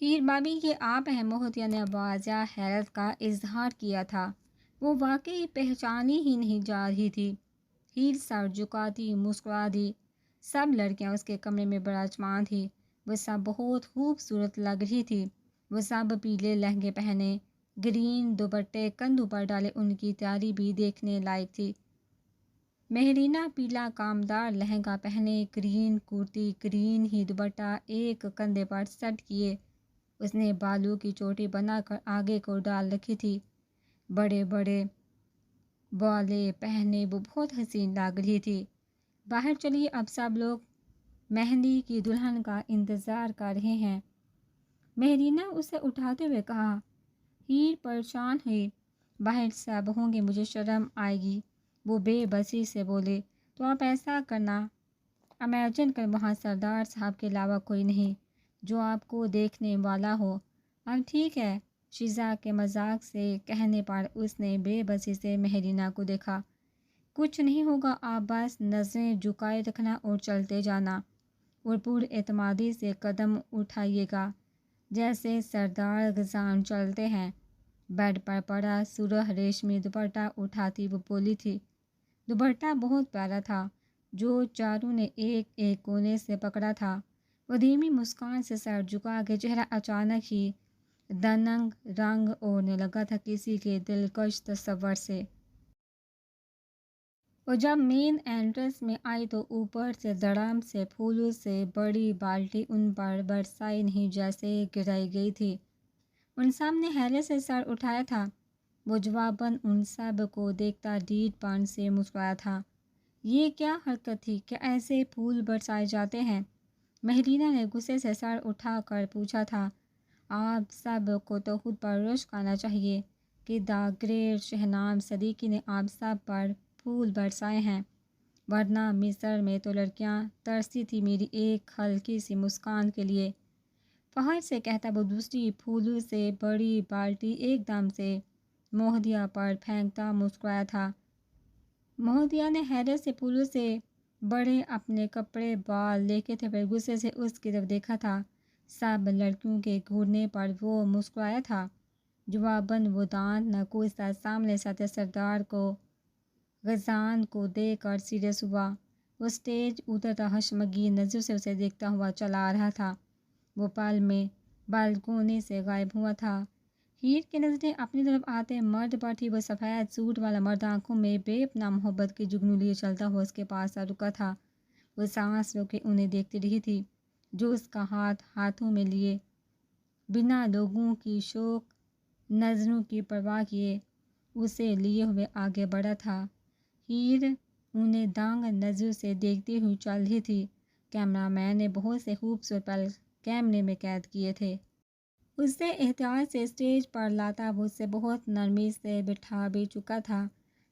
हीर बाबी के आप हैं मोहतिया ने वाज़ा हैरत का इजहार किया था। वो वाकई पहचानी ही नहीं जा रही थी। हीर सर झुकाती मुस्कुरा दी। सब लड़कियां उसके कमरे में विराजमान थी। वो सब बहुत खूबसूरत लग रही थी। वो सब पीले लहंगे पहने, ग्रीन दुपट्टे कंधों पर डाले, उनकी तैयारी भी देखने लायक थी। मेहरीना पीला कामदार लहंगा पहने, ग्रीन कुर्ती, ग्रीन ही दुपट्टा एक कंधे पर सेट किए। उसने बालों की चोटी बनाकर आगे को डाल रखी थी। बड़े बड़े बाले पहने वो बहुत हसीन लग रही थी। बाहर चलिए, अब सब लोग मेहंदी की दुल्हन का इंतज़ार कर रहे हैं। मेहरीना उसे उठाते हुए कहा। हीर परेशान हुई। बाहर सब होंगे, मुझे शर्म आएगी। वो बेबसी से बोले। तो आप ऐसा करना, इमेजिन कर वहाँ सरदार साहब के अलावा कोई नहीं जो आपको देखने वाला हो। अब ठीक है। शीज़ा के मजाक से कहने पर उसने बेबसी से मेहरीना को देखा। कुछ नहीं होगा, आप बस नज़रें झुकाए रखना और चलते जाना, और पूरे एतमादी से कदम उठाइएगा जैसे सरदार गजान चलते हैं। बेड पर पड़ा सुरह रेशमी दुपट्टा उठाती वो बोली थी। दुपट्टा बहुत प्यारा था, जो चारों ने एक एक कोने से पकड़ा था। वो धीमी मुस्कान से सर झुका के चेहरा अचानक ही दनंग रंग ओढ़ने लगा था किसी के दिलकश तस्वर से। और जब मेन एंट्रेंस में आई तो ऊपर से धड़ाम से फूलों से बड़ी बाल्टी उन पर बरसाई नहीं जैसे गिराई गई थी। उन सामने हैले से सर उठाया था। वो जवाबन उन सब को देखता डीडपन से मुस्कुराया था। ये क्या हरकत थी? क्या ऐसे फूल बरसाए जाते हैं? मेहरीना ने गुस्से से सर उठा कर पूछा था। आप सब को तो खुद पर रुश्क आना चाहिए कि द ग्रेट शहनाम सदीकी ने आप सब पर फूल बरसाए हैं, वरना मिस्र में तो लड़कियां तरसी थी मेरी एक हल्की सी मुस्कान के लिए। फहर से कहता वो दूसरी फूलों से बड़ी बाल्टी एकदम से मोहदिया पर फेंकता मुस्कुराया था। मोहदिया ने हैरत से फूलों से बड़े अपने कपड़े बाल लेके थे पर गुस्से से उसकी तरफ देखा था। सब लड़कियों के घूरने पर वो मुस्कुराया था। जवाबन वो दांत न कोसता सामने साथे सरदार को गजान को देकर सीरियस हुआ। वो स्टेज उतरता हशमगी नज़र से उसे देखता हुआ चला रहा था। वो पल में बालकोनी से गायब हुआ था। हीर की नज़रें अपनी तरफ आते मर्द पर थी। वो सफ़ेद सूट वाला मर्द आंखों में बेपनाह मोहब्बत की जुगनू लिए चलता हुआ उसके पास आ रुका था। वो सांस रोके उन्हें देखती रही थी, जो उसका हाथ हाथों में लिए बिना लोगों की शोक नज़रों की परवाह किए उसे लिए हुए आगे बढ़ा था। हीर उन्हें दांग नज़र से देखती हुई चल रही थी। कैमरामैन ने बहुत से खूबसूरत पल कैमरे में कैद किए थे। उससे एहतियात से स्टेज पर लाता वो उससे बहुत नरमी से बिठा भी चुका था।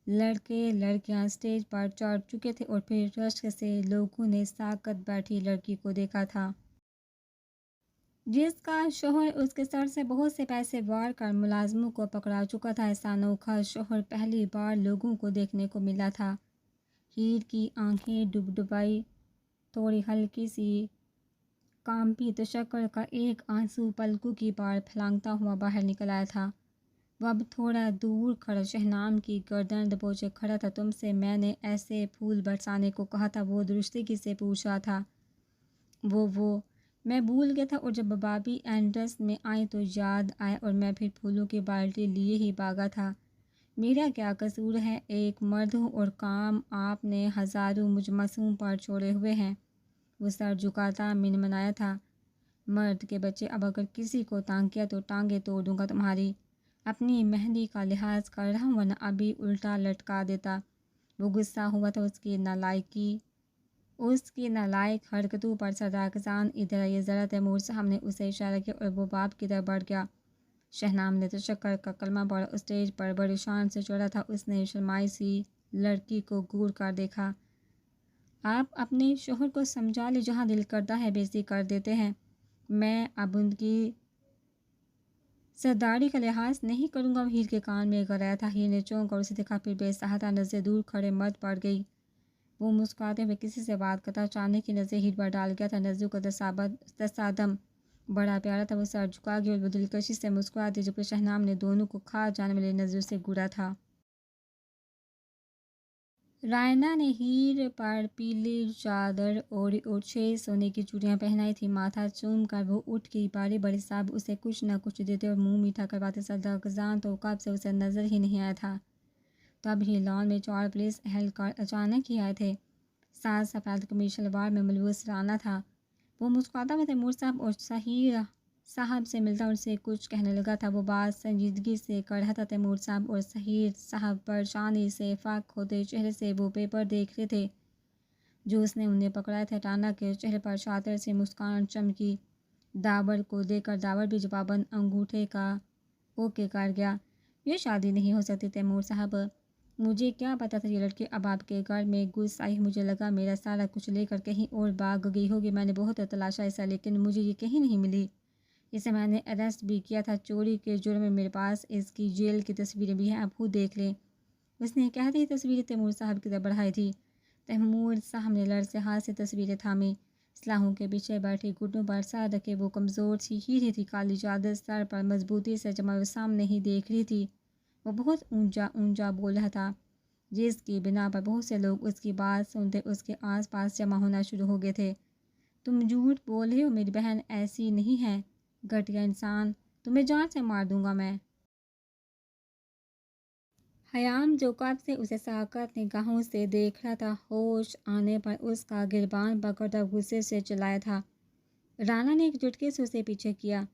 लड़के लड़कियां स्टेज पर चढ़ चुके थे और फिर रश्क से लोगों ने साकत बैठी लड़की को देखा था, जिसका शोहर उसके सर से बहुत से पैसे वार कर मुलाजमों को पकड़ा चुका था। ऐसा अनोखा शोहर पहली बार लोगों को देखने को मिला था। हीर की आंखें डुबडुबाई, थोड़ी हल्की सी कांपी तो शक्कर का एक आंसू पलकों की पार फैलांगता हुआ बाहर निकल आया था। वह अब थोड़ा दूर खड़ा शहनाम की गर्दन दबोचे खड़ा था। तुमसे मैंने ऐसे फूल बरसाने को कहा था, वो दुरुस्ती से पूछ रहा था। वो मैं भूल गया था, और जब बाबी एंड्रेस में आई तो याद आया और मैं फिर फूलों की बाल्टी लिए ही भागा था। मेरा क्या कसूर है? एक मर्द हूँ और काम आपने हज़ारों मुझ मासूम पर छोड़े हुए हैं। वो सर झुकाता मिनमनाया था। मर्द के बच्चे, अब अगर किसी को तंग किया तो टांगे तोड़ दूंगा तुम्हारी। अपनी मेहंदी का लिहाज कर रहा हूँ, वरना अभी उल्टा लटका देता। वो गुस्सा हुआ था उसकी नालायक हरकतों पर। सरदार किसान इधर आइए ज़रा। तैमूर साहब ने उसे इशारा किया और वो बाप की तरफ बढ़ गया। शहनाम ने तशक्कर का कलमा पढ़ा। स्टेज पर बड़ी शान से चढ़ा था। उसने शर्माई सी लड़की को घूर कर देखा। आप अपने शोहर को समझा ले, जहाँ दिल करता है बेइज्जती कर देते हैं। मैं अब उनकी सरदारी का लिहाज नहीं करूँगा। हीर के कान में गराया था। हीर ने चौंक कर उसे देखा, फिर बेसहारा नजर दूर खड़े मर्द पड़ गई। वो मुस्कुराते हुए किसी से बात करता, चांदी की नज़र हीर पर डाल गया था। नजरों का तसादम बड़ा प्यारा था। वो सर झुका गया और वो दिलकशी से मुस्कुराती जबकि शहनाम ने दोनों को खा जाने वाली नज़रों से घूरा था। रायना ने हीर पर पीली चादर ओढ़ी और 6 सोने की चूड़ियाँ पहनाई थी। माथा चूम कर वो उठ गई। बारी बारी साहब उसे कुछ न कुछ देते और मुंह मीठा करवाते। सरदार गजान तो कब से उसे नज़र ही नहीं आया था। तब ही लॉन में 4 पुलिस एहलकार अचानक ही आए थे। साथ सफ़ेद कमीज शलवार में मलबूस राना था। वो मुस्कुराता हुआ तैमूर साहब और सहीर साहब से मिलता उनसे कुछ कहने लगा था। वो बात संजीदगी से कर रहा था। तैमूर साहब और सहीर साहब परेशानी से फाक होते चेहरे से वो पेपर देख रहे थे जो उसने उन्हें पकड़ाया था। टाना के चेहरे पर शातिर से मुस्कान चमकी। दावर को देखकर दावर भी जवाबन अंगूठे का ओके कर गया। ये शादी नहीं हो सकती तैमूर साहब। मुझे क्या पता था ये लड़की अब आपके घर में घुस आई। मुझे लगा मेरा सारा कुछ लेकर कहीं और भाग गई होगी। मैंने बहुत तलाशा इसे लेकिन मुझे ये कहीं नहीं मिली। इसे मैंने अरेस्ट भी किया था चोरी के जुर्म में। मेरे पास इसकी जेल की तस्वीरें भी हैं, आप खुद देख लें। उसने कहते ही तस्वीरें तैमूर साहब की तरफ बढ़ाई थी। तैमूर साहब ने लड़ से हाथ से तस्वीरें थामी। सलाहों के पीछे बैठी घुटनों पर सर रखे वो कमज़ोर सी हीरी थी। काली चादर सर पर मजबूती से जमा वो सामने ही देख रही थी। वो बहुत ऊंचा ऊंचा बोल रहा था जिसकी बिना पर बहुत से लोग उसकी बात सुनते उसके आसपास जमा होना शुरू हो गए थे। तुम झूठ बोल रहे हो, मेरी बहन ऐसी नहीं है। घटिया इंसान, तुम्हें जान से मार दूंगा मैं। हयाम जो कब से उसे साकत निगाहों से देख रहा था होश आने पर उसका गिरबान पकड़कर गुस्से से चिल्लाया था। राना ने एक झटके से उसे पीछे किया।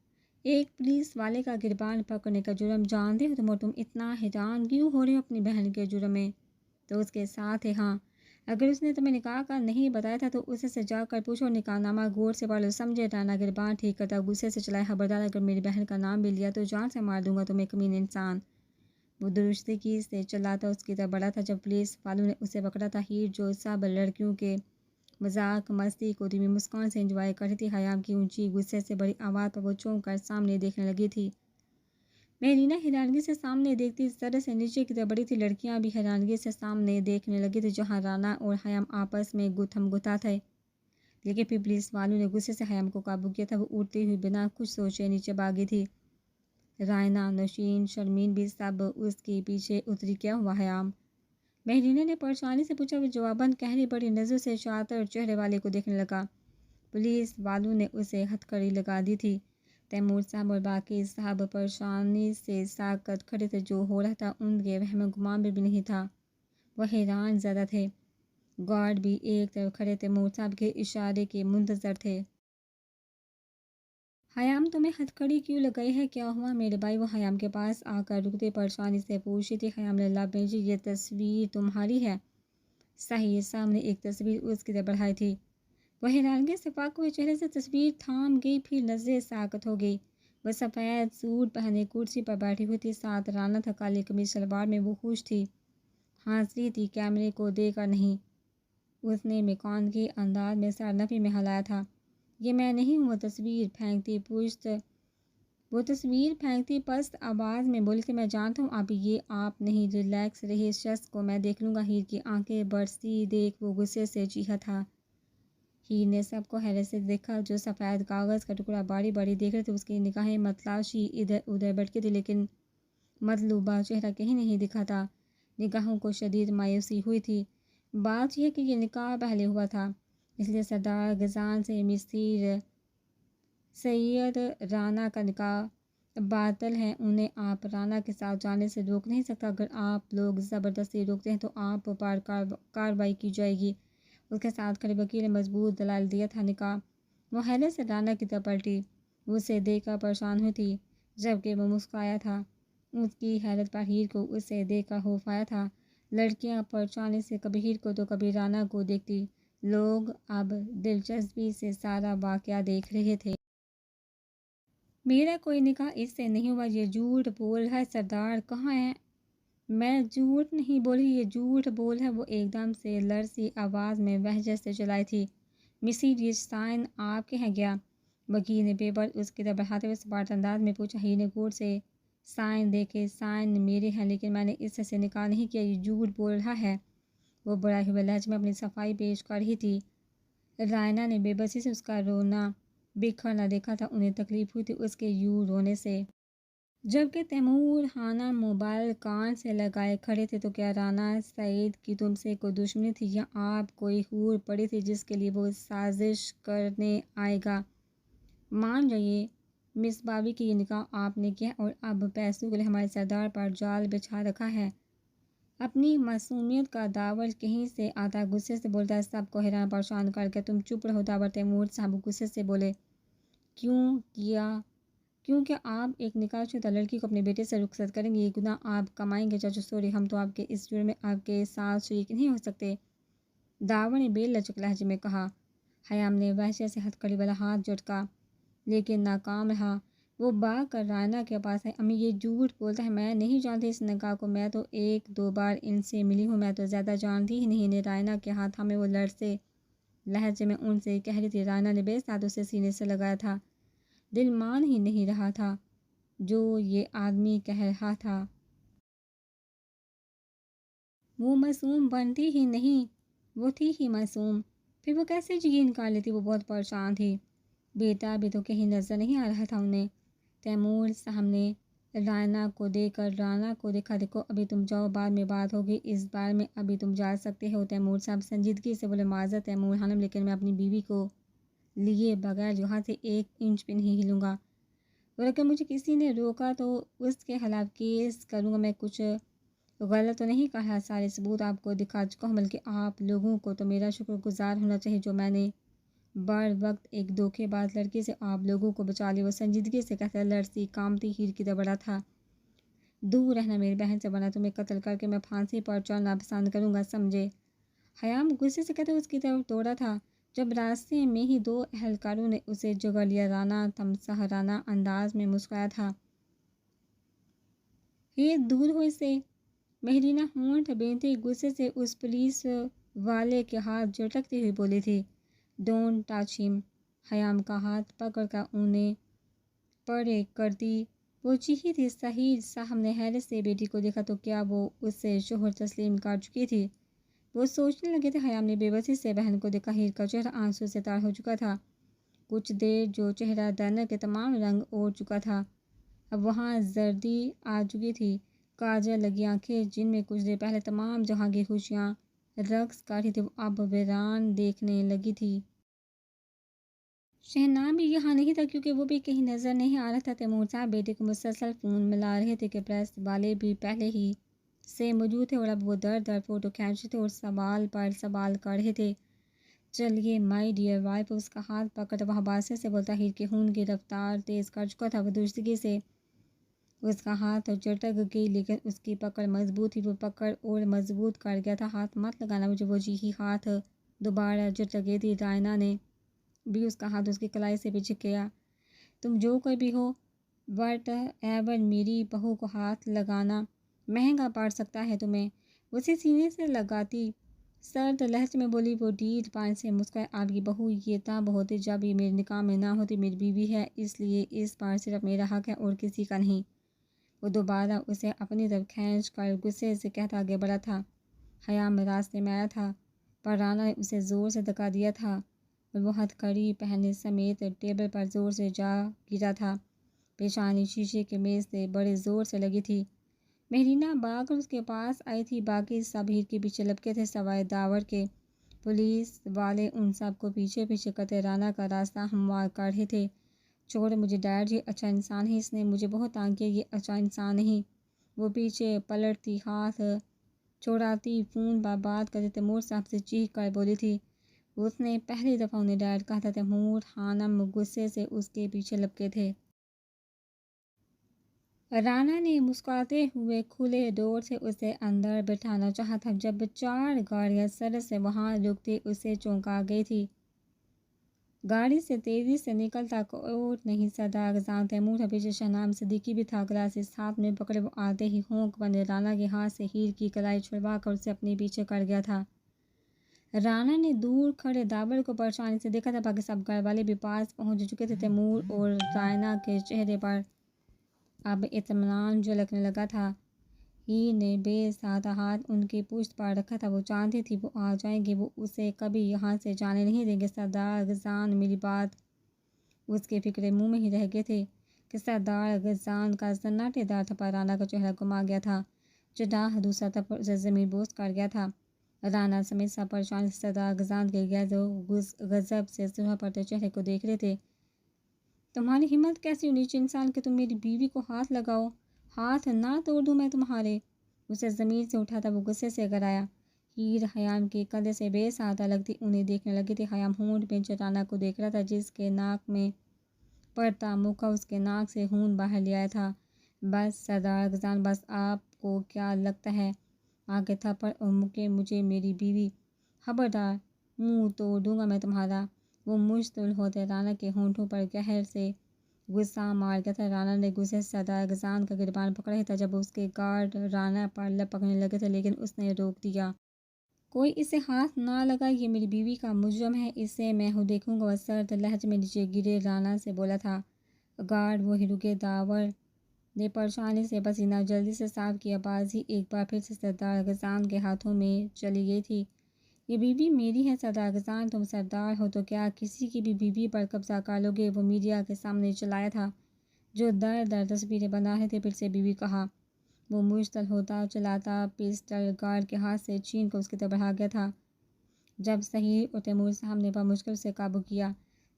एक पुलिस वाले का गिरबान पकड़ने का जुर्म जानते हो तुम, और तुम इतना हैरान क्यों हो रहे हो अपनी बहन के जुर्म में? तो उसके साथ है हाँ, अगर उसने तुम्हें निकाह का नहीं बताया था तो उसे से जाकर पूछो। निकाहनामा गौर से पढ़ लो, समझे? राना गिरबान ठीक करता गुस्से से चलाया। खबरदार अगर मेरी बहन का नाम भी लिया तो जान से मार दूंगा तुम्हें, कमीने इंसान। वो दुरुस्ती से चलाता उसकी तरफ बढ़ा था जब पुलिस वालों ने उसे पकड़ा था। हीर जो सब लड़कियों के मजाक मस्ती को धीमी मुस्कान से एंजॉय कर रही थी, हयाम की ऊंची गुस्से से बड़ी आवाज़ पर वो चौंक कर सामने देखने लगी थी। मेरीना हैरानगी से सामने देखती इस तरह से नीचे की तरफ बड़ी थी। लड़कियां भी हैरानगी से सामने देखने लगी थी जहां राना और हयाम आपस में गुथम गुथा थे। लेकिन फिर पुलिस वालों ने गुस्से से हयाम को काबू किया था। वो उड़ती हुई बिना कुछ सोचे नीचे भागी थी। रायना, नौशीन, शर्मीन भी सब उसके पीछे उतरी। क्या हुआ हयाम? मेहरीना ने परेशानी से पूछा। वो जवाबन गहरी बड़ी नज़र से शातिर चेहरे वाले को देखने लगा। पुलिस वालों ने उसे हथकड़ी लगा दी थी। तैमूर साहब और बाकी साहब परेशानी से साकत खड़े थे। जो हो रहा था उनके वहम गुमान में भी नहीं था। वह हैरान ज़्यादा थे। गार्ड भी एक तरफ खड़े तैमूर साहब के इशारे के मुंतजर थे। हयाम तुम्हें हथकड़ी क्यों लगाई है, क्या हुआ मेरे भाई? वो हयाम के पास आकर रुकते परेशानी से पूछी थी। हयाम ने लब भेजी। ये तस्वीर तुम्हारी है? सही सामने एक तस्वीर उसकी तरफ बढ़ाई थी। वह हैरानगी से फाक हुए चेहरे से तस्वीर थाम गई, फिर नजरें साकत हो गई। वह सफ़ेद सूट पहने कुर्सी पर बैठी हुई थी। साथ राना था काली कमीज शलवार में। वो खुश थी, हंस रही थी, कैमरे को देखकर नहीं। उसने मेकान के अंदाज में सर नफी में हिलाया था। ये मैं नहीं हूँ। वो तस्वीर फेंकती पस्त आवाज़ में बोली थी। मैं जानता हूँ आप ये आप नहीं। रिलैक्स रही, इस शख्स को मैं देख लूँगा। हीर की आंखें बरसी देख वो गुस्से से चीखा था। हीर ने सबको हैरत से देखा। जो सफ़ेद कागज़ का टुकड़ा बारी बारी देख रहे थे उसकी निगाहें मतलाशी इधर उधर भटकी थी लेकिन मतलूबा चेहरा कहीं नहीं दिखा था। निगाहों को शदीद मायूसी हुई थी। बात यह कि यह निकाह पहले हुआ था, इसलिए सरदार गजान से मिस्र सैयद राना का निकाह बातल है। उन्हें आप राना के साथ जाने से रोक नहीं सकता। अगर आप लोग ज़बरदस्ती रोकते हैं तो आप पर कार्रवाई की जाएगी। उसके साथ खड़े वकील ने मजबूत दलाल दिया था। निकाह वो हैरत से राना की तरफ पलटी। उसे देखकर परेशान हुई थी जबकि वो मुस्कुराया था। उसकी हैरत पर हीर को उसे देखकर खौफ आया था। लड़कियां परेशानी से कभी हीर को तो कभी राना को देखती। लोग अब दिलचस्पी से सारा वाकया देख रहे थे। मेरा कोई निकाह इससे नहीं हुआ। ये झूठ बोल है। सरदार कहाँ है? मैं झूठ नहीं बोली, ये झूठ बोल है। वो एकदम से लड़सी आवाज़ में वहजत से चलाई थी। मिसिर ये साइन आपके हैं क्या? वकील ने पेपर उसकी तरफ बढ़ाते हुए सपाट अंदाज में पूछा। ही ने कोर्ट से साइन देखे। साइन मेरे हैं लेकिन मैंने इससे से निकाह नहीं किया। ये झूठ बोल रहा है। वो बड़ा हुए लहजे में अपनी सफाई पेश कर रही थी। रायना ने बेबसी से उसका रोना बिखरना देखा था, उन्हें तकलीफ हुई थी उसके यूं रोने से। जबकि तैमूर हाना मोबाइल कान से लगाए खड़े थे। तो क्या राना सईद की तुमसे कोई दुश्मनी थी या आप कोई हूर पड़ी थी जिसके लिए वो साजिश करने आएगा? मान जाइए मिस बावी की ये निकाह आपने किया और अब पैसों के लिए हमारे सरदार पर जाल बिछा रखा है। अपनी मासूमियत का दावर कहीं से आता, गुस्से से बोलता है, सबको हैरान परेशान करके। तुम चुप रहो दावर। तैमूर साहब गुस्से से बोले, क्यों किया? क्योंकि आप एक निकाहशुदा लड़की को अपने बेटे से रुखसत करेंगे, ये गुनाह आप कमाएंगे। चाचू सॉरी, हम तो आपके इस जुर्म में आपके साथ शरीक नहीं हो सकते, दावर ने बेलचक लहजे में कहा। हयाम ने वहशे से हथकड़ी वाला हाथ झटका लेकिन नाकाम रहा। वो भाग कर रायना के पास है। अम्मी ये झूठ बोलता है, मैं नहीं जानती इस निकाह को, मैं तो एक दो बार इनसे मिली हूँ, मैं तो ज़्यादा जानती ही नहीं। ने रायना के हाथ में वो लड़से लहजे में उनसे कह रही थी। रायना ने बेसात उसे सीने से लगाया था। दिल मान ही नहीं रहा था जो ये आदमी कह रहा था। वो मासूम बनती ही नहीं, वो थी ही मासूम, फिर वो कैसे यकीन कर लेती? वो बहुत परेशान थी। बेटा भी तो कहीं नज़र नहीं आ रहा था उन्हें। तैमूर सामने राना को देकर राना को देखा, देखो अभी तुम जाओ, बाद में बात होगी, इस बार में अभी तुम जा सकते हो। तैमूर साहब संजीदगी से बोले, माजरत तैमूर खानम, लेकिन मैं अपनी बीवी को लिए बगैर यहाँ से 1 इंच भी नहीं हिलूँगा, और अगर मुझे किसी ने रोका तो उसके खिलाफ केस करूँगा। मैं कुछ गलत तो नहीं कहा, सारे सबूत आपको दिखा चुका हूँ, बल्कि आप लोगों को तो मेरा शुक्रगुजार होना चाहिए जो मैंने बर वक्त एक धोखेबाज लड़की से आप लोगों को बचा लिया। वो संजीदगी से कहता, लड़की कामती हीर की तरह बड़ा था, दूर रहना मेरी बहन से, बना तुम्हें कत्ल करके मैं फांसी पर चढ़ना पसंद करूँगा, समझे? हयाम गुस्से से कहते उसकी तरफ दौड़ा था जब रास्ते में ही 2 एहलकारों ने उसे जगह लिया। राना तमसहराना अंदाज में मुस्कुराया था, ये दूर हो इससे। मेहरीना होंठ बेनते गुस्से से उस पुलिस वाले के हाथ झटकती हुई बोली थी, डोंट टच हिम। हयाम का हाथ पकड़ कर उन्हें परे करती वो चीखी थी। सहीद साहब ने हैरत से बेटी को देखा तो क्या वो उससे शोहर तस्लीम कर चुकी थी? वो सोचने लगे थे। हयाम ने बेबसी से बहन को देखा। हीर का चेहरा आंसू से तार हो चुका था। कुछ देर जो चेहरा दर्द के तमाम रंग ओढ़ चुका था, अब वहाँ जर्दी आ चुकी थी। काजल लगी आंखें जिनमें कुछ देर पहले तमाम जहाँ की खुशियाँ रक्स कर रही थी, वो अब वीरान देखने लगी थी। शहनाब भी यहाँ नहीं था क्योंकि वो भी कहीं नज़र नहीं आ रहा था। तैमूर साहब बेटे को मुसलसल फ़ोन मिला रहे थे कि प्रेस वाले भी पहले ही से मौजूद थे और अब वो दर दर फ़ोटो खींचते थे और सवाल पर सवाल कर रहे थे। चलिए माय डियर वाइफ, उसका हाथ पकड़ वह बासे से बोलता, हीर के खून की रफ्तार तेज़ कर चुका था। वो दुर्दगी से उसका हाथ झटक गई लेकिन उसकी पकड़ मजबूत थी। वो पकड़ और मजबूत कर गया था। हाथ मत लगाना मुझे, वो जी ही हाथ दोबारा झटक गई थी। रायना ने भी उसका हाथ उसकी कलाई से पीछे किया। तुम जो कोई भी हो, बट एवर मेरी बहू को हाथ लगाना महंगा पड़ सकता है तुम्हें। उसे सीने से लगाती सर्द लहजे में बोली वो डील पान से मुस्कुराए, आपकी बहू ये तब होती जब ये मेरे निकाह में ना होती। मेरी बीवी है इसलिए इस बार सिर्फ मेरा हक है और किसी का नहीं। वो दोबारा उसे अपनी तरफ खींच कर गुस्से से कहता आगे बढ़ा था। हयाम रास्ते में आया था पर राना ने उसे ज़ोर से धक्का दिया था और वो हथकड़ी पहनने समेत टेबल पर ज़ोर से जा गिरा था। पेशानी शीशे के मेज़ से बड़े ज़ोर से लगी थी। मेहरीना भागकर उसके पास आई थी। बाकी सब हीर के पीछे लपके थे सवाए दावर के। पुलिस वाले उन सब को पीछे पीछे करते राना का रास्ता हमवार कर रहे थे। छोड़ मुझे, डैड जी अच्छा इंसान है, इसने मुझे बहुत तंग किया, ये अच्छा इंसान नहीं। वो पीछे पलटती हाथ छोड़ाती फ़ोन पर बात करते तैमूर साहब से चीख कर बोली थी। उसने पहली दफ़ा उन्हें डैड कहा था। तैमूर खानम गुस्से से उसके पीछे लपके थे। राना ने मुस्कुराते हुए खुले डोर से उसे अंदर बिठाना चाहा था जब 4 गाड़ियां सड़क से वहां रुकती उसे चौंका गई थी। गाड़ी से तेज़ी से निकलता और नहीं सरदार गजान तैमूर पीछे शहनाम सिद्दीकी भी था। ग्लासेस हाथ में पकड़े वो आते ही होंक बंदे राना के हाथ से हीर की कलाई छुड़वा कर उसे अपने पीछे कर गया था। राना ने दूर खड़े दावर को परेशानी से देखा था। बाकी सब घर वाले भी पास पहुंच चुके थे। तैमूर और रायना के चेहरे पर अब इत्मीनान झलकने लगा था। हीर ने बेसादा हाथ उनकी पुश्त पर रखा था। वो जानती थी वो आ जाएंगे, वो उसे कभी यहाँ से जाने नहीं देंगे। सरदार गजान मेरी बात اس کے فکرے منہ میں ہی رہ گئے تھے کہ سردار غزان کا سناٹے دار تھپا رانا کا چہرہ گما گیا تھا۔ چٹاہ دوسرا تھپڑ سے زمین بوس کر گیا تھا۔ رانا سمیت سب پریشان سردار غزان کے غیظ و غضب سے سرخ پڑتے چہرے کو دیکھ رہے تھے۔ تمہاری ہمت کیسی ہوئی نیچے انسان کہ تم میری بیوی کو ہاتھ لگاؤ؟ ہاتھ نہ توڑ دوں میں تمہارے؟ اسے زمین سے اٹھا تھا وہ غصے سے گرایا۔ ہیر خیام کے کندھے سے بے سادہ لگتی انہیں دیکھنے لگی تھی۔ خیام ہونٹ میں چٹانا کو دیکھ رہا تھا جس کے ناک میں پڑتا موقع اس کے ناک سے خون باہر لے آیا تھا۔ بس سردار غزان، بس آپ کو کیا لگتا ہے آگے تھپڑ اور مکے مجھے میری بیوی؟ خبردار، منہ توڑ دوں گا میں تمہارا۔ وہ مشتعل ہوتے رانا کے ہونٹوں پر قہر سے غصہ مار گیا تھا۔ رانا نے غصے سے سردار غزان کا گریبان پکڑا ہی تھا جب اس کے گارڈ رانا پر لپکنے لگے تھے، لیکن اس نے روک دیا۔ کوئی اسے ہاتھ نہ لگائے، یہ میری بیوی کا مجرم ہے، اسے میں ہوں دیکھوں گا۔ وہ سرد لہجے میں نیچے گرے رانا سے بولا تھا۔ گارڈ وہی رکے۔ داور نے پریشانی سے پسینہ جلدی سے صاف کیا۔ بازی ایک بار پھر سے سردار غزان کے ہاتھوں میں چلی گئی تھی۔ یہ بیوی میری ہے سردار غزان، تم سردار ہو تو کیا کسی کی بھی بیوی پر قبضہ کر لو گے؟ وہ میڈیا کے سامنے چلایا تھا جو در در تصویریں بنا رہے تھے۔ پھر سے بیوی کہا۔ وہ مشتعل ہوتا چلاتا پسٹل گارڈ کے ہاتھ سے چھین کر اس کی طرف بڑھا گیا تھا۔ جب سہیر اور تیمور صاحب نے بمشکل سے قابو کیا۔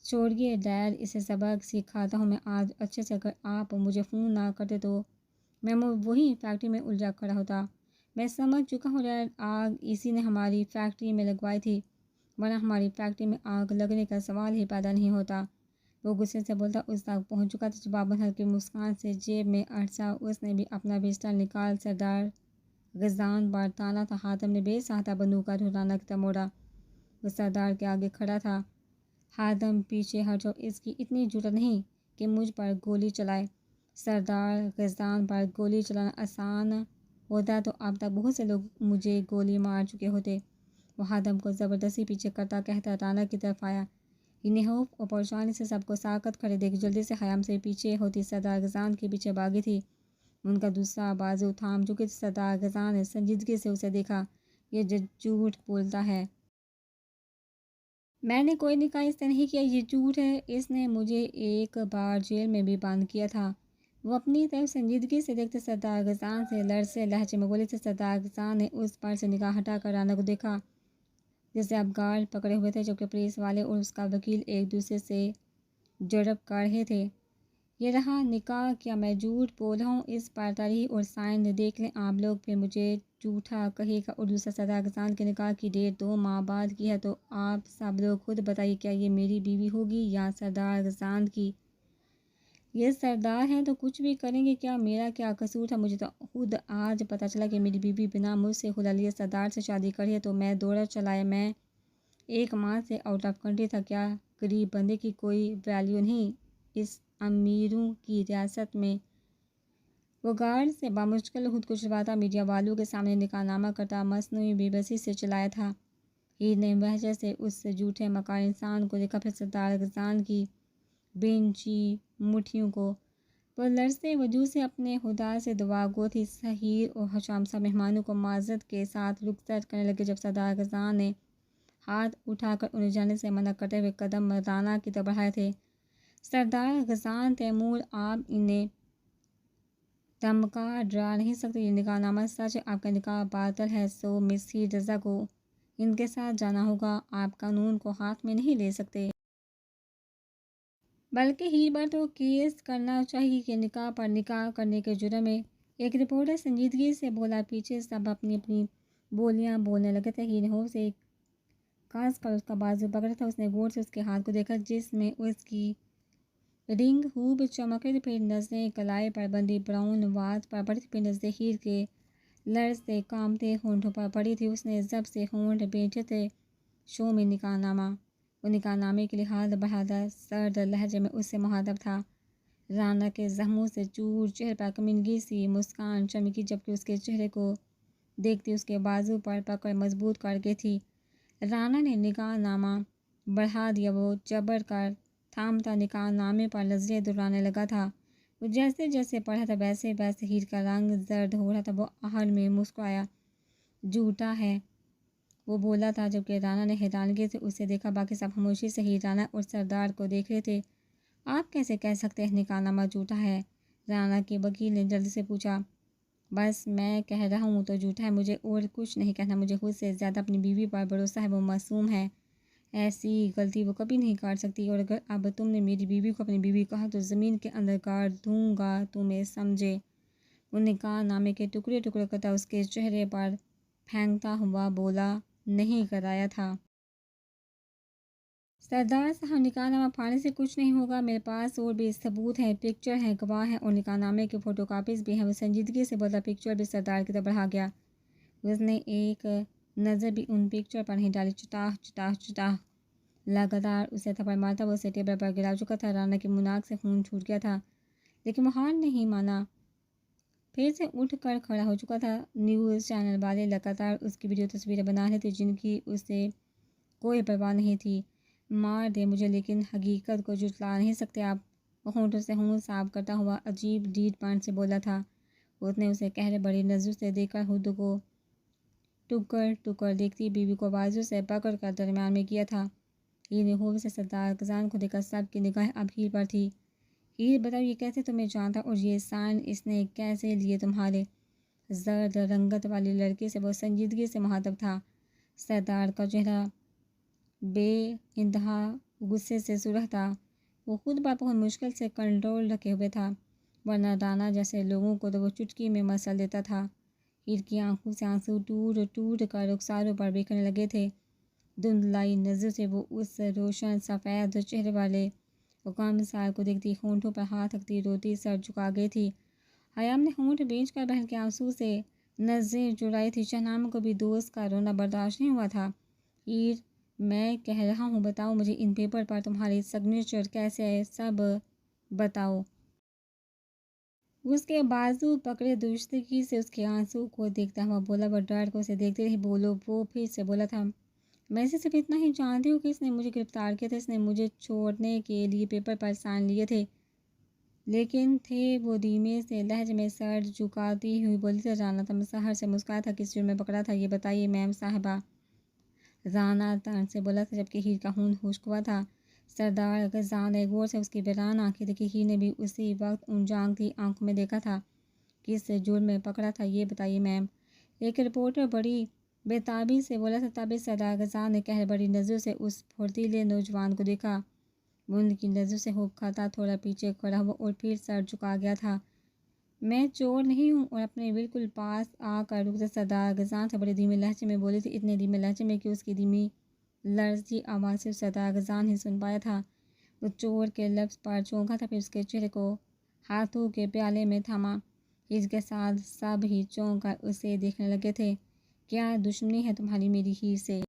چھوڑیے ڈیڈ، اسے سبق سکھاتا ہوں میں آج اچھے سے۔ اگر آپ مجھے فون نہ کرتے تو میں وہی فیکٹری میں الجھا کھڑا ہوتا۔ میں سمجھ چکا ہوں ڈیڈ، آگ اسی نے ہماری فیکٹری میں لگوائی تھی، ورنہ ہماری فیکٹری میں آگ لگنے کا سوال ہی پیدا نہیں ہوتا۔ وہ غصے سے بولتا اس تک پہنچ چکا تھا جواباً ہلکی مسکان سے جیب میں اٹسا اس نے بھی اپنا پسٹل نکال سردار غزان پر تانا تھا۔ حاتم نے بے ساختہ بندوق کا دھڑ رانا کی طرف موڑا۔ وہ سردار کے آگے کھڑا تھا۔ حاتم پیچھے ہٹ جاؤ، اس کی اتنی جرأت نہیں کہ مجھ پر گولی چلائے۔ سردار غزان پر گولی چلانا آسان ہوتا تو اب تک بہت سے لوگ مجھے گولی مار چکے ہوتے۔ وہ حاتم کو زبردستی پیچھے کرتا کہتا رانا کی طرف آیا۔ انہیں خوف اور پریشانی سے سب کو ساکت کھڑے دیکھ جلدی سے خیام سے پیچھے ہوتی سردار غزان کے پیچھے بھاگی تھی۔ ان کا دوسرا بازو تھام چکی تھی۔ سردار غزان نے سنجیدگی سے اسے دیکھا۔ یہ جھوٹ بولتا ہے۔ میں نے کوئی نکاح اس سے نہیں کیا، یہ جھوٹ ہے۔ اس نے مجھے ایک بار جیل میں بھی بند کیا تھا۔ وہ اپنی طرف سنجیدگی سے دیکھتے سردار غزان سے لرزے لہجے میں بولے تھے۔ سردار غزان نے اس پر سے نگاہ ہٹا کر رانا کو دیکھا جسے اب گارڈ پکڑے ہوئے تھے، جبکہ پولیس والے اور اس کا وکیل ایک دوسرے سے جڑپ کر رہے تھے۔ یہ رہا نکاح، کیا میں جھوٹ بول رہا ہوں؟ اس پر تاریخ اور سائن دیکھ لیں آپ لوگ، پھر مجھے جھوٹا کہے گا۔ اور دوسرا، سردار غزان کے نکاح کی ڈیٹ 2 ماہ بعد کی ہے، تو آپ سب لوگ خود بتائیے کیا یہ میری بیوی ہوگی یا سردار غزان کی؟ یہ سردار ہیں تو کچھ بھی کریں گے، کیا میرا کیا قصور تھا؟ مجھے تو خود آج پتہ چلا کہ میری بیوی بنا مجھ سے خلا لیے سردار سے شادی کری ہے، تو میں دورہ چلایا۔ میں 1 ماہ سے آؤٹ آف کنٹری تھا۔ کیا غریب بندے کی کوئی ویلیو نہیں اس امیروں کی ریاست میں؟ وہ گارڈ سے بمشکل خود کو چھڑواتا میڈیا والوں کے سامنے نکاح نامہ کرتا مصنوعی بے بسی سے چلایا تھا۔ ہیر نے وحشت سے اس جھوٹے مکار انسان کو دیکھا، پھر سردار غزان کی بینچی مٹھیوں کو۔ وہ لرزتے وجود سے اپنے خدا سے دعا گو تھی۔ سہیر اور حشام صاحب مہمانوں کو معذرت کے ساتھ رخصت کرنے لگے جب سردار غزان نے ہاتھ اٹھا کر انہیں جانے سے منع کرتے ہوئے قدم رانا کی طرف بڑھائے تھے۔ سردار غزان، تیمور، آپ انہیں دھمکا ڈرا نہیں سکتے، یہ نکاح نامہ سچ ہے، آپ کا نکاح باطل ہے، سو مس ہیر رضا کو ان کے ساتھ جانا ہوگا۔ آپ قانون کو ہاتھ میں نہیں لے سکتے۔ بلکہ ہیر پر تو کیس کرنا چاہیے کہ نکاح پر نکاح کرنے کے جرم میں۔ ایک رپورٹر سنجیدگی سے بولا۔ پیچھے سب اپنی اپنی بولیاں بولنے لگے تھے۔ ہیر نے خوف سے کس کر اس کا بازو پکڑا تھا۔ اس نے غور سے اس کے ہاتھ کو دیکھا جس میں اس کی رنگ خوب چمک رہی تھی، پھر نظریں کلائی پر بندی براؤن واچ پر پڑی تھی، پھر نظریں ہیر کے لرزتے کانپتے ہونٹوں پر پڑی تھی۔ اس نے ضبط سے ہونٹ بھینچے تھے۔ شو میں نکاح نامہ۔ وہ نکاح نامے کے لیے ہاتھ بڑھاتا سرد لہجے میں اس سے مخاطب تھا۔ رانا کے زخموں سے چور چہرے پر کمینگی سی مسکان چمکی، جبکہ اس کے چہرے کو دیکھتی اس کے بازو پر پکڑ مضبوط کر گئی تھی۔ رانا نے نکاح نامہ بڑھا دیا۔ وہ جبر کر تھامتا نکاح نامے پر نظریں دوڑانے لگا تھا۔ وہ جیسے جیسے پڑھا تھا ویسے ویسے ہیر کا رنگ زرد ہو رہا تھا۔ وہ آہٹ میں مسکرایا۔ جھوٹا ہے، وہ بولا تھا، جبکہ رانا نے حیرانگی سے اسے دیکھا۔ باقی سب خاموشی سے ہیر، رانا اور سردار کو دیکھ رہے تھے۔ آپ کیسے کہہ سکتے ہیں نکاح نامہ جھوٹا ہے؟ رانا کے وکیل نے جلدی سے پوچھا۔ بس میں کہہ رہا ہوں تو جھوٹا ہے، مجھے اور کچھ نہیں کہنا، مجھے خود سے زیادہ اپنی بیوی پر بھروسہ ہے، وہ معصوم ہے، ایسی غلطی وہ کبھی نہیں کر سکتی، اور اگر اب تم نے میری بیوی کو اپنی بیوی کہا تو زمین کے اندر گاڑ دوں گا تمہیں، سمجھے؟ وہ نکاح نامے کے ٹکڑے ٹکڑے کرتا اس کے چہرے پر پھینکتا ہوا بولا، نہیں کرایا تھا سردار صاحب، نکاح نامہ پھاڑنے سے کچھ نہیں ہوگا، میرے پاس اور بھی ثبوت ہیں، پکچر ہیں، گواہ ہیں، اور نکاح نامے کے فوٹو کاپیز بھی ہیں۔ وہ سنجیدگی سے بولا۔ پکچر بھی سردار کی طرف بڑھا گیا، اس نے ایک نظر بھی ان پکچر پر نہیں ڈالی۔ چٹاہ چٹاہ چٹاہ لگاتار اسے تھپڑ مارتا وہ اسے ٹیبل پر گرا چکا تھا۔ رانا کے منہ ناک سے خون چھوٹ گیا تھا، لیکن وہ ہار نہیں مانا، پھر سے اٹھ کر کھڑا ہو چکا تھا۔ نیوز چینل والے لگاتار اس کی ویڈیو تصویریں بنا رہے تھے جن کی اسے کوئی پرواہ نہیں تھی۔ مار دے مجھے لیکن حقیقت کو جھٹلا نہیں سکتے آپ، وہ ہونٹوں سے ہونٹ صاف کرتا ہوا عجیب ڈیڈ پوائنٹ سے بولا تھا۔ اس نے اسے گہرے بڑی نظروں سے دیکھ کر خود کو ٹکر ٹکر دیکھتی بیوی کو بازو سے پکڑ کر درمیان میں کیا تھا۔ ہیر نے خوب سے سردار خزان کو دیکھا، سب کی نگاہیں اب ہیر پر تھی۔ ہیر بتاؤ یہ کیسے تمہیں جانتا اور یہ سائن اس نے کیسے لیے تمہارے؟ زرد رنگت والی لڑکی سے وہ سنجیدگی سے مخاطب تھا۔ سردار کا چہرہ بے انتہا غصے سے سرخ تھا، وہ خود پر بہت مشکل سے کنٹرول رکھے ہوئے تھا، ورنہ رانا جیسے لوگوں کو تو وہ چٹکی میں مسل دیتا تھا۔ ہیر کی آنکھوں سے آنسو ٹوٹ ٹوٹ کر رخساروں پر بکھرنے لگے تھے۔ دھندلائی نظر سے وہ اس روشن سفید چہرے والے حکام صاحب کو دیکھتی، ہونٹوں پر ہاتھ رکھتی روتی سر جھکا گئی تھی۔ حیام نے ہونٹ بیچ کر بہن کے آنسو سے نظریں چرائی تھی۔ شہنامہ کو بھی دوست کا رونا برداشت نہیں ہوا تھا۔ ہیر میں کہہ رہا ہوں بتاؤ مجھے ان پیپر پر تمہاری سگنیچر کیسے ہے، سب بتاؤ۔ اس کے بازو پکڑے درستگی سے اس کے آنسو کو دیکھتا ہوا بولا۔ وہ ڈر کر اسے دیکھتے رہے۔ بولو، وہ پھر سے بولا تھا۔ میں سے صرف اتنا ہی جانتی ہوں کہ اس نے مجھے گرفتار کیا تھا، اس نے مجھے چھوڑنے کے لیے پیپر پر سائن لیے تھے، لیکن تھے وہ دھیمے سے لہجے میں سر جھکاتی ہوئی بولی تھی۔ رانا تم سحر سے مسکرایا تھا، کس جرم میں پکڑا تھا یہ بتائیے میم صاحبہ، رانا طنز سے بولا تھا جبکہ ہیر کا خون خشک ہوا تھا۔ سردار خزان نے غور سے اس کی ویران آنکھیں دیکھی، ہیر نے بھی اسی وقت ان جھانکتی آنکھوں میں دیکھا تھا۔ کس جرم میں پکڑا تھا یہ بتائیے میم، ایک رپورٹر بڑی بےتابی سے بولا تھا۔ تب سردار خزان نے گہرے بڑی نظروں سے اس پھرتیلے نوجوان کو دیکھا، وہ ان کی نظروں سے خوف کھاتا تھوڑا پیچھے کھڑا ہوا اور پھر سر جھکا گیا تھا۔ میں چور نہیں ہوں، اور اپنے بالکل پاس آ کر رک گئی۔ سردار خزان سے بڑے دھیمے لہجے میں بولی تھی، اتنے دھیمے لہجے میں کہ اس کی دھیمی لرزتی آواز صرف سردار خزان ہی سن پایا تھا۔ وہ چور کے لفظ پر چونکا تھا، پھر اس کے چہرے کو ہاتھوں کے پیالے میں تھاما۔ اس کے ساتھ سب ہی چونک کر اسے دیکھنے لگے تھے۔ کیا دشمنی ہے تمہاری میری ہیر سے؟